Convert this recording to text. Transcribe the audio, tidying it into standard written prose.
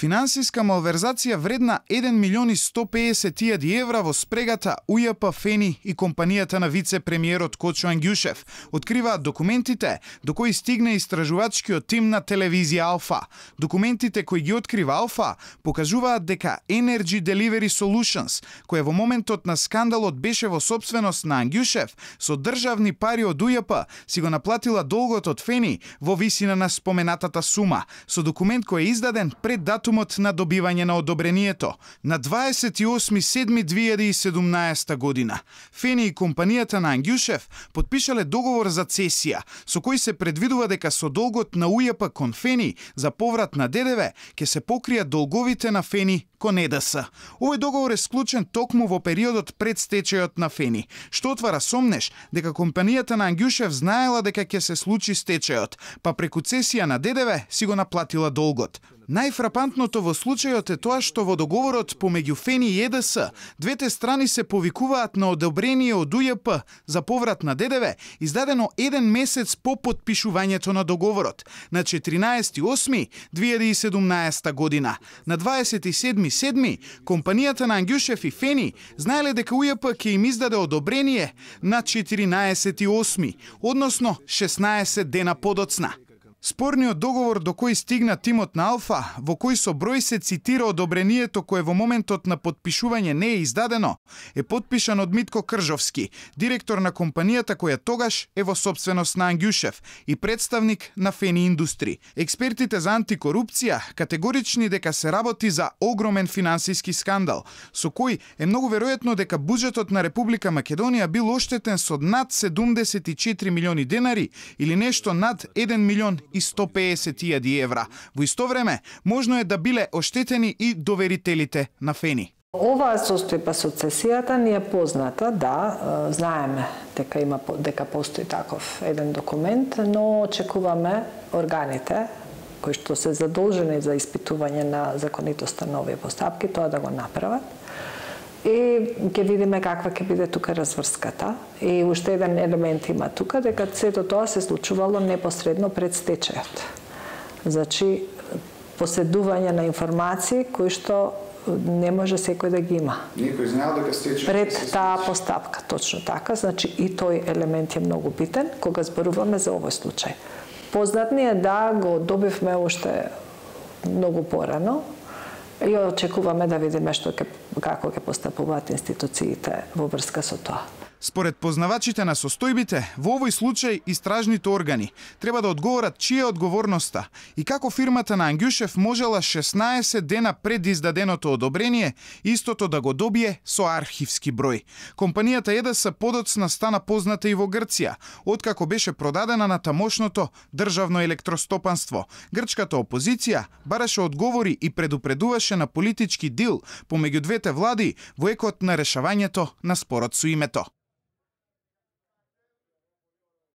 Финансиска малверзација вредна 1.150.000 евра во спрегата УЈП Фени и компанијата на вице-премиерот Кочо Ангјушев откриваат документите до кои стигне истражувачкиот тим на телевизија Алфа. Документите кои ги открива Алфа покажуваат дека Energy Delivery Solutions, која во моментот на скандалот беше во сопственост на Ангјушев, со државни пари од УЈП си го наплатила долгот од Фени во висина на споменатата сума, со документ кој е издаден пред датумот на добивање на одобрението. На 28.7.2017 година, Фени и компанијата на Ангјушев потпишале договор за цесија, со кој се предвидува дека со долгот на УЈП кон Фени за поврат на ДДВ ќе се покријат долговите на Фени кон ЕДС. Овој договор е склучен токму во периодот пред стечајот на Фени, што отвара сомнеш дека компанијата на Ангјушев знаела дека ќе се случи стечајот, па преку цесија на ДДВ си го наплатила долгот. Најфрапантното во случајот е тоа што во договорот помеѓу Фени и ЕДС двете страни се повикуваат на одобрение од УЈП за поврат на ДДВ, издадено еден месец по потпишувањето на договорот, на 14.8.2017 година. На 27.7. компанијата на Ангјушев и Фени знаеле дека УЈП ќе им издаде одобрение на 14.8., односно 16 дена подоцна. Спорниот договор до кој стигна тимот на Алфа, во кој со број се цитира одобрението кое во моментот на потпишување не е издадено, е потпишан од Митко Кржовски, директор на компанијата која тогаш е во сопственост на Ангјушев и представник на Фени Индустри. Експертите за антикорупција категорични дека се работи за огромен финансиски скандал, со кој е многу веројатно дека буџетот на Република Македонија бил оштетен со над 74 милиони денари или нешто над 1.150.000 евра. Во исто време, можно е да биле оштетени и доверителите на Фени. Оваа состојба со цесијата ни е позната, да, знаеме дека постои таков еден документ, но очекуваме органите кои што се задолжени за испитување на законитоста на овие постапки, тоа да го направат. И ќе видиме каква ќе биде тука разврската. И уште еден елемент има тука, дека сето тоа се случувало непосредно пред стечајот. Значи, поседување на информации кои што не може секој да ги има. Некој знаел дека стечајот пред таа постапка, точно така. Значи, и тој елемент е многу битен кога зборуваме за овој случај. Познат ни е да го добивме уште многу порано, и очекуваме да видиме како ќе постапуваат институциите во врска со тоа. Според познавачите на состојбите, во овој случај истражните органи треба да одговорат чија е одговорноста и како фирмата на Ангјушев можела 16 дена пред издаденото одобрение истото да го добие со архивски број. Компанијата ЕДС подоцна стана позната и во Грција, откако беше продадена на тамошното државно електростопанство. Грчката опозиција бараше одговори и предупредуваше на политички дил помеѓу двете влади во екот на решавањето на спорот со името.